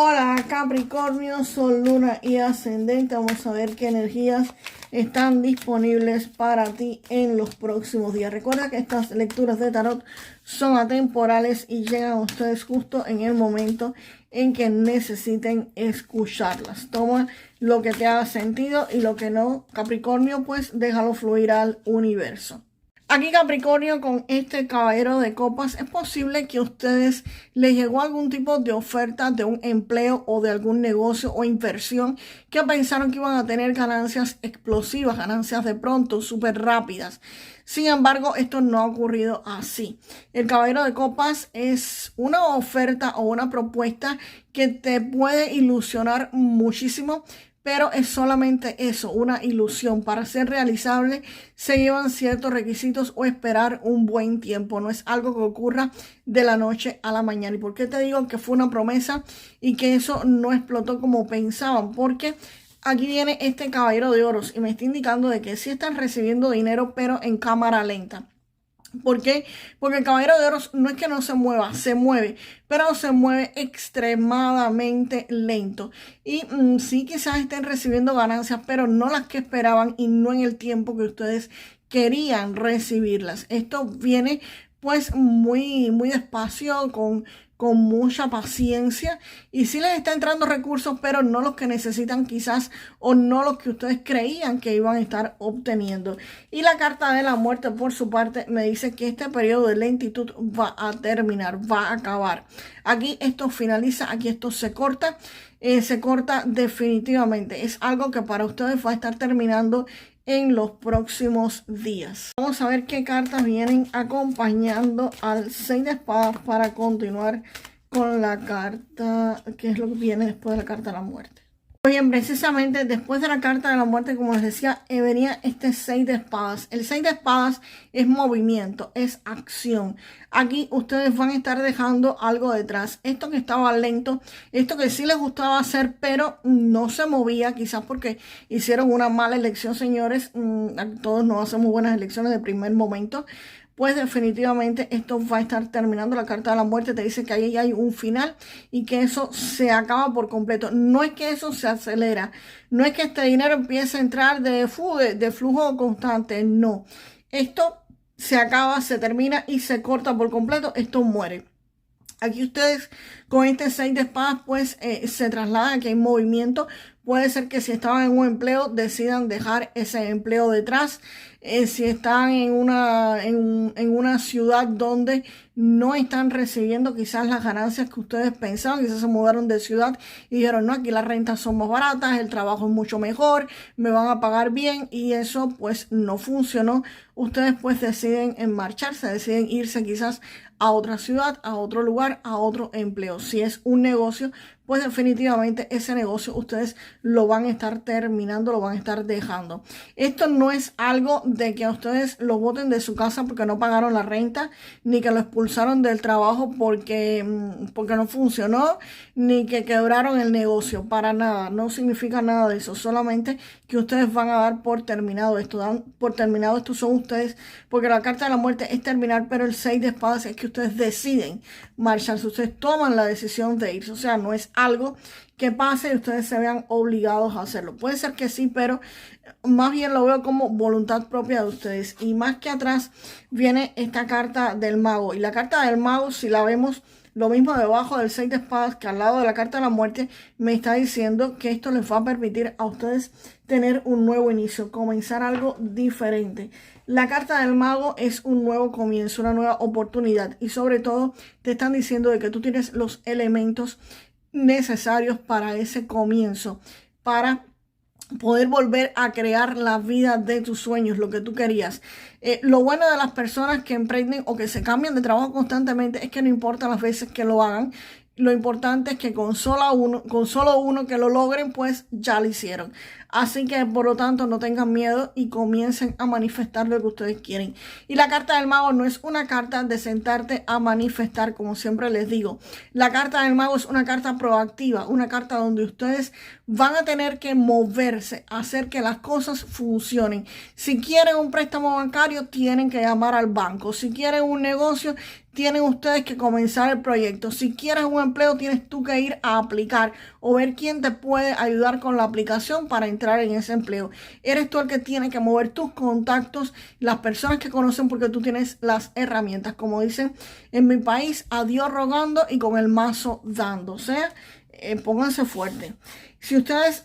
Hola Capricornio, Sol, Luna y Ascendente. Vamos a ver qué energías están disponibles para ti en los próximos días. Recuerda que estas lecturas de tarot son atemporales y llegan a ustedes justo en el momento en que necesiten escucharlas. Toma lo que te haga sentido y lo que no, Capricornio, pues déjalo fluir al universo. Aquí Capricornio, con este caballero de copas, es posible que a ustedes les llegó algún tipo de oferta de un empleo o de algún negocio o inversión que pensaron que iban a tener ganancias explosivas, ganancias de pronto, súper rápidas. Sin embargo, esto no ha ocurrido así. El caballero de copas es una oferta o una propuesta que te puede ilusionar muchísimo, pero es solamente eso, una ilusión. Para ser realizable se llevan ciertos requisitos o esperar un buen tiempo. No es algo que ocurra de la noche a la mañana. ¿Y por qué te digo que fue una promesa y que eso no explotó como pensaban? Porque aquí viene este caballero de oros y me está indicando de que sí están recibiendo dinero, pero en cámara lenta. ¿Por qué? Porque el caballero de oros no es que no se mueva, se mueve, pero se mueve extremadamente lento. Y sí, quizás estén recibiendo ganancias, pero no las que esperaban y no en el tiempo que ustedes querían recibirlas. Esto viene pues muy despacio, con mucha paciencia, y sí les está entrando recursos, pero no los que necesitan quizás, o no los que ustedes creían que iban a estar obteniendo. Y la carta de la muerte, por su parte, me dice que este periodo de lentitud va a terminar, va a acabar. Aquí esto finaliza, aquí esto se corta definitivamente. Es algo que para ustedes va a estar terminando en los próximos días. Vamos a ver qué cartas vienen acompañando al 6 de espadas para continuar con la carta, qué es lo que viene después de la carta de la muerte. Bien, precisamente después de la carta de la muerte, como les decía, venía este 6 de espadas. El 6 de espadas es movimiento, es acción. Aquí ustedes van a estar dejando algo detrás. Esto que estaba lento, esto que sí les gustaba hacer, pero no se movía, quizás porque hicieron una mala elección, señores. Todos no hacemos buenas elecciones de primer momento. Pues definitivamente esto va a estar terminando. La carta de la muerte te dice que ahí hay un final y que eso se acaba por completo. No es que eso se acelera, no es que este dinero empiece a entrar de flujo constante, no. Esto se acaba, se termina y se corta por completo, esto muere. Aquí ustedes con este 6 de espadas pues se trasladan, que hay movimiento. Puede ser que si estaban en un empleo decidan dejar ese empleo detrás. Si están en una ciudad donde no están recibiendo quizás las ganancias que ustedes pensaban, quizás se mudaron de ciudad y dijeron, no, aquí las rentas son más baratas, el trabajo es mucho mejor, me van a pagar bien, y eso pues no funcionó. Ustedes pues deciden marcharse, deciden irse quizás a otra ciudad, a otro lugar, a otro empleo. Si es un negocio, pues definitivamente ese negocio ustedes lo van a estar terminando, lo van a estar dejando. Esto no es algo de que a ustedes lo boten de su casa porque no pagaron la renta, ni que lo expulsaron del trabajo porque no funcionó, ni que quebraron el negocio. Para nada, no significa nada de eso. Solamente que ustedes van a dar por terminado esto. Dan por terminado esto son ustedes, porque la carta de la muerte es terminar, pero el 6 de espadas es que ustedes deciden marcharse. Ustedes toman la decisión de irse. O sea, no es algo que pase y ustedes se vean obligados a hacerlo. Puede ser que sí, pero más bien lo veo como voluntad propia de ustedes. Y más que atrás viene esta carta del mago. Y la carta del mago, si la vemos lo mismo debajo del 6 de espadas que al lado de la carta de la muerte, me está diciendo que esto les va a permitir a ustedes tener un nuevo inicio, comenzar algo diferente. La carta del mago es un nuevo comienzo, una nueva oportunidad, y sobre todo te están diciendo de que tú tienes los elementos necesarios para ese comienzo, para poder volver a crear la vida de tus sueños, lo que tú querías. Lo bueno de las personas que emprenden o que se cambian de trabajo constantemente es que no importa las veces que lo hagan, lo importante es que con solo uno que lo logren, pues ya lo hicieron. Así que por lo tanto no tengan miedo y comiencen a manifestar lo que ustedes quieren. Y la carta del mago no es una carta de sentarte a manifestar, como siempre les digo. La carta del mago es una carta proactiva, una carta donde ustedes van a tener que moverse, hacer que las cosas funcionen. Si quieren un préstamo bancario, tienen que llamar al banco. Si quieren un negocio, tienen ustedes que comenzar el proyecto. Si quieres un empleo, tienes tú que ir a aplicar o ver quién te puede ayudar con la aplicación para entrar en ese empleo. Eres tú el que tiene que mover tus contactos, las personas que conocen, porque tú tienes las herramientas. Como dicen en mi país, a Dios rogando y con el mazo dando. O sea, pónganse fuerte. Si ustedes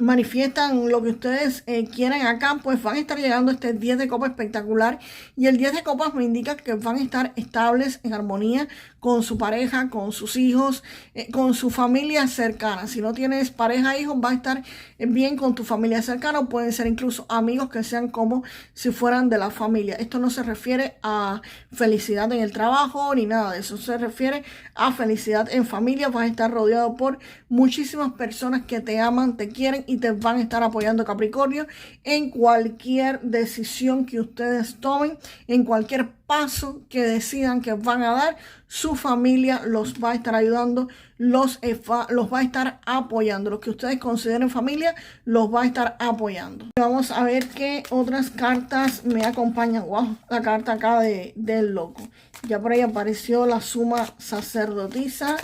manifiestan lo que ustedes quieren acá, pues van a estar llegando este 10 de copas espectacular, y el 10 de copas me indica que van a estar estables, en armonía con su pareja, con sus hijos, con su familia cercana. Si no tienes pareja, hijos, va a estar bien con tu familia cercana, o pueden ser incluso amigos que sean como si fueran de la familia. Esto no se refiere a felicidad en el trabajo ni nada de eso, se refiere a felicidad en familia. Vas a estar rodeado por muchísimas personas que te aman, te quieren y te van a estar apoyando, Capricornio, en cualquier decisión que ustedes tomen, en cualquier paso que decidan que van a dar. Su familia los va a estar ayudando, los va a estar apoyando. Los que ustedes consideren familia los va a estar apoyando. Vamos a ver qué otras cartas me acompañan. Wow, la carta acá del loco. Ya por ahí apareció la suma sacerdotisa.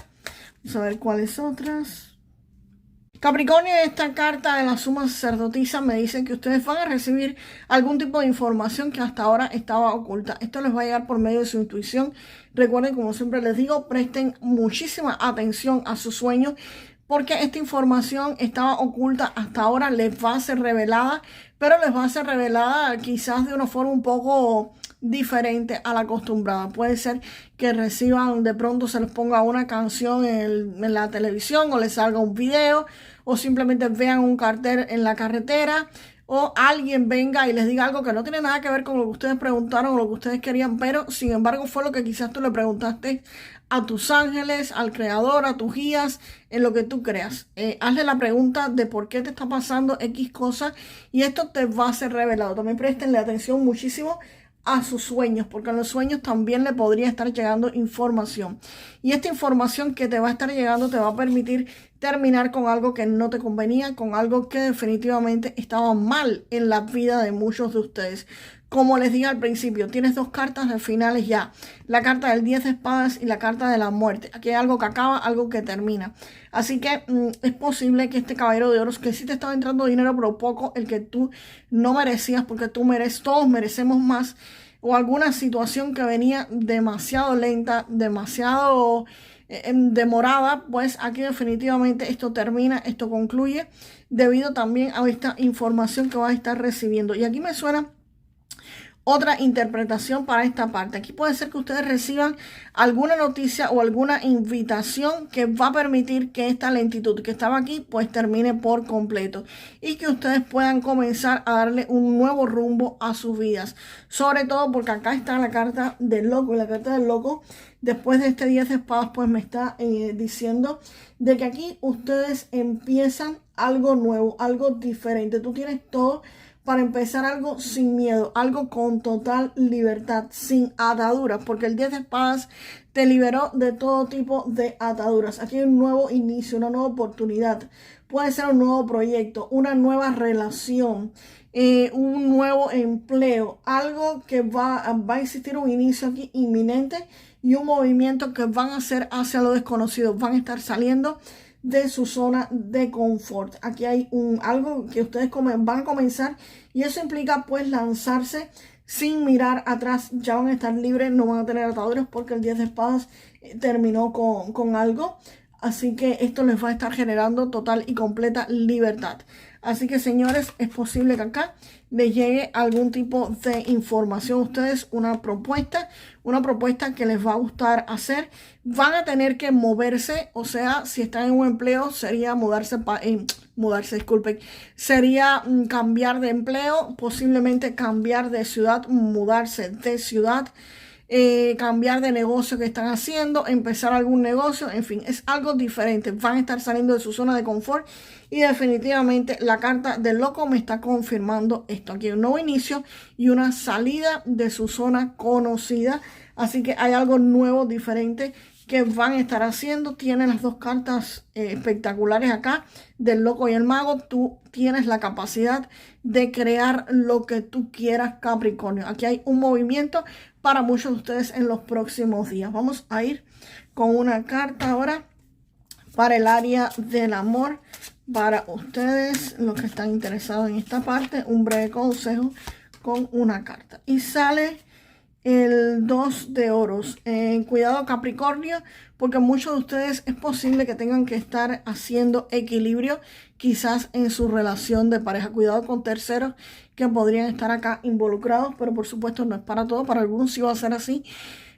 Vamos a ver cuáles otras. Capricornio, esta carta de la suma sacerdotisa me dice que ustedes van a recibir algún tipo de información que hasta ahora estaba oculta. Esto les va a llegar por medio de su intuición. Recuerden, como siempre les digo, presten muchísima atención a sus sueños, porque esta información estaba oculta hasta ahora, les va a ser revelada, pero les va a ser revelada quizás de una forma un poco diferente a la acostumbrada. Puede ser que reciban, de pronto se les ponga una canción en la televisión, o les salga un video, o simplemente vean un cartel en la carretera, o alguien venga y les diga algo que no tiene nada que ver con lo que ustedes preguntaron o lo que ustedes querían, pero sin embargo fue lo que quizás tú le preguntaste a tus ángeles, al creador, a tus guías, en lo que tú creas. Hazle la pregunta de por qué te está pasando X cosa, y esto te va a ser revelado. También prestenle atención muchísimo a sus sueños, porque en los sueños también le podría estar llegando información, y esta información que te va a estar llegando te va a permitir terminar con algo que no te convenía, con algo que definitivamente estaba mal en la vida de muchos de ustedes. Como les dije al principio, tienes dos cartas de finales ya, la carta del 10 de espadas y la carta de la muerte. Aquí hay algo que acaba, algo que termina. Así que es posible que este caballero de oros, que sí te estaba entrando dinero, pero poco, el que tú no merecías, porque tú mereces, todos merecemos más, o alguna situación que venía demasiado lenta, demasiado demorada, pues aquí definitivamente esto termina, esto concluye, debido también a esta información que vas a estar recibiendo. Y aquí me suena otra interpretación para esta parte. Aquí puede ser que ustedes reciban alguna noticia o alguna invitación que va a permitir que esta lentitud que estaba aquí pues termine por completo, y que ustedes puedan comenzar a darle un nuevo rumbo a sus vidas. Sobre todo porque acá está la carta del loco, y la carta del loco, después de este 10 de espadas, pues me está diciendo de que aquí ustedes empiezan algo nuevo, algo diferente. Tú tienes todo para empezar algo sin miedo, algo con total libertad, sin ataduras, porque el 10 de espadas te liberó de todo tipo de ataduras. Aquí hay un nuevo inicio, una nueva oportunidad. Puede ser un nuevo proyecto, una nueva relación, un nuevo empleo, algo que va a existir un inicio aquí inminente, y un movimiento que van a hacer hacia lo desconocido. Van a estar saliendo de su zona de confort. Aquí hay algo que ustedes van a comenzar, y eso implica pues lanzarse sin mirar atrás. Ya van a estar libres, no van a tener ataduras, porque el 10 de espadas terminó con algo. Así que esto les va a estar generando total y completa libertad. Así que, señores, es posible que acá les llegue algún tipo de información a ustedes, una propuesta que les va a gustar hacer. Van a tener que moverse, o sea, si están en un empleo, sería disculpen, sería cambiar de empleo, posiblemente cambiar de ciudad, mudarse de ciudad, cambiar de negocio que están haciendo, empezar algún negocio, en fin, es algo diferente. Van a estar saliendo de su zona de confort, y definitivamente la carta del loco me está confirmando esto. Aquí hay un nuevo inicio y una salida de su zona conocida, así que hay algo nuevo, diferente, que van a estar haciendo. Tienen las dos cartas espectaculares acá, del loco y el mago. Tú tienes la capacidad de crear lo que tú quieras, Capricornio. Aquí hay un movimiento para muchos de ustedes en los próximos días. Vamos a ir con una carta ahora para el área del amor. Para ustedes, los que están interesados en esta parte, un breve consejo con una carta. Y sale el 2 de oros. Cuidado, Capricornio, porque muchos de ustedes es posible que tengan que estar haciendo equilibrio quizás en su relación de pareja. Cuidado con terceros que podrían estar acá involucrados, pero por supuesto no es para todos. Para algunos sí va a ser así,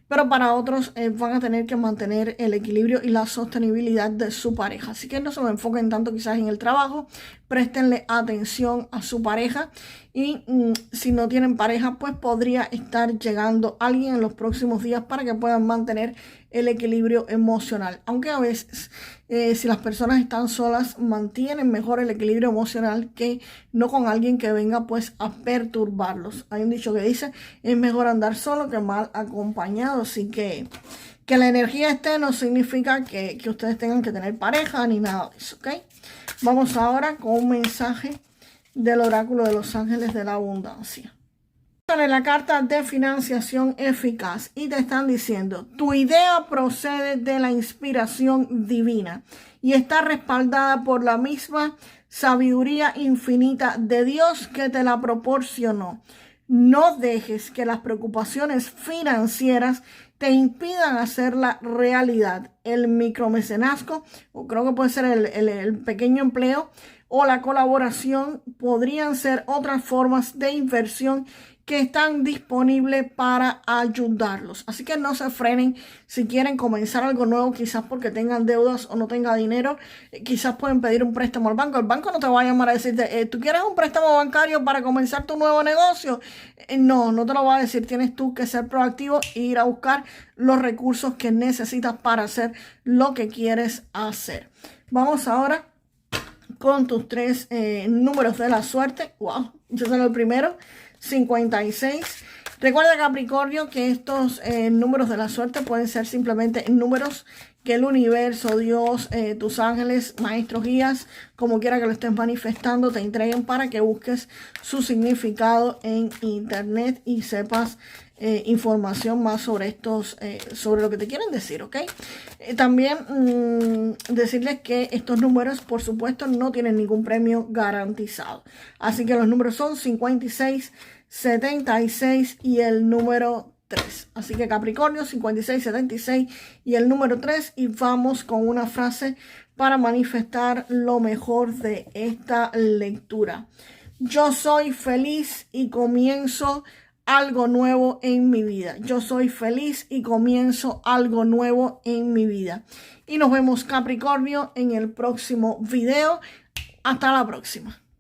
pero para otros van a tener que mantener el equilibrio y la sostenibilidad de su pareja. Así que no se lo enfoquen tanto quizás en el trabajo, préstenle atención a su pareja. Y si no tienen pareja, pues podría estar llegando alguien en los próximos días para que puedan mantener el equilibrio emocional. Aunque a veces, si las personas están solas, mantienen mejor el equilibrio emocional que no con alguien que venga pues a perturbarlos. Hay un dicho que dice, es mejor andar solo que mal acompañado. Así que la energía esté no significa que ustedes tengan que tener pareja ni nada de eso, ¿ok? Vamos ahora con un mensaje del oráculo de los ángeles de la abundancia. En la carta de financiación eficaz y te están diciendo, tu idea procede de la inspiración divina y está respaldada por la misma sabiduría infinita de Dios que te la proporcionó. No dejes que las preocupaciones financieras te impidan hacerla realidad. El micromecenazgo, o creo que puede ser el pequeño empleo, o la colaboración podrían ser otras formas de inversión que están disponibles para ayudarlos. Así que no se frenen si quieren comenzar algo nuevo, quizás porque tengan deudas o no tengan dinero. Quizás pueden pedir un préstamo al banco. El banco no te va a llamar a decirte, ¿tú quieres un préstamo bancario para comenzar tu nuevo negocio? No te lo va a decir. Tienes tú que ser proactivo e ir a buscar los recursos que necesitas para hacer lo que quieres hacer. Vamos ahora con tus 3 números de la suerte. Wow, yo soy el primero, 56. Recuerda, Capricornio, que estos números de la suerte pueden ser simplemente números que el universo, Dios, tus ángeles, maestros, guías, como quiera que lo estés manifestando, te entreguen para que busques su significado en internet y sepas información más sobre estos, sobre lo que te quieren decir, ¿ok? También decirles que estos números, por supuesto, no tienen ningún premio garantizado. Así que los números son 56, 76 y el número 3. Así que Capricornio, 56, 76 y el número 3. Y vamos con una frase para manifestar lo mejor de esta lectura. Yo soy feliz y comienzo algo nuevo en mi vida. Yo soy feliz y comienzo algo nuevo en mi vida. Y nos vemos, Capricornio, en el próximo video. Hasta la próxima.